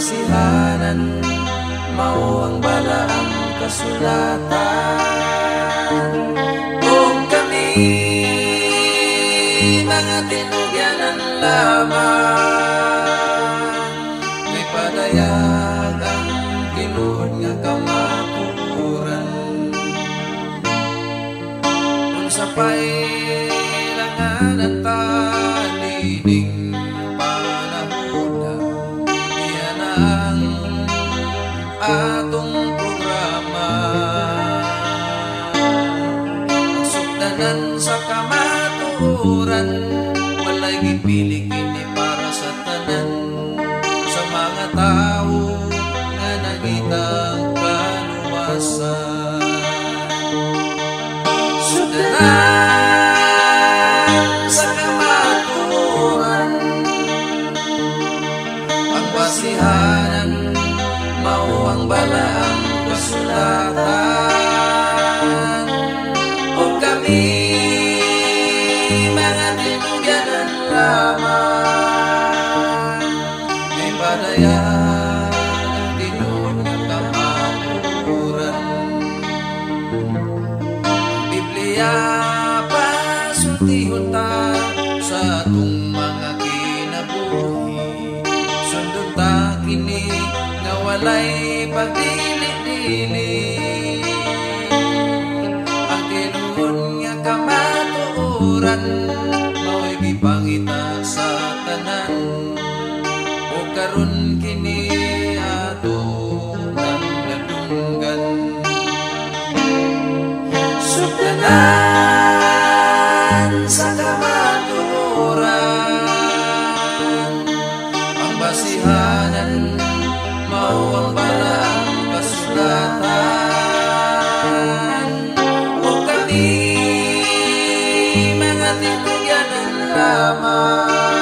basihanan, mao ang balaang kasulatan. Kung kami mga tinugyanan lamang, may padayag ang tinuod nga kamaturan. Unsa pa'y langanan tanining panahona, iyan ang atong programa. Ang sugdanan sa kamaturan, walay gipili kini para sa tanan, sa mga tao nga nangitag kaluwasan. Sugdanan sa kamaturan, ang basihanan, mao ang balaang kasulatan. O kami mga tinugyanan lamang, may padayag ang tinuod nga kamaturan. Biblia pasultihon ta sa atong mga kinabuhi, sundon ta kini nga walay pagdili-dili. Ang tinuod nga kamatuoran, mao'y gipangita sa tanan, o karon kini ato nang nadunggan. Sugdanan sa kamatuoran, ang basihanan, mao ang balaang kasulatan. O kami mga tinugyanan lamang,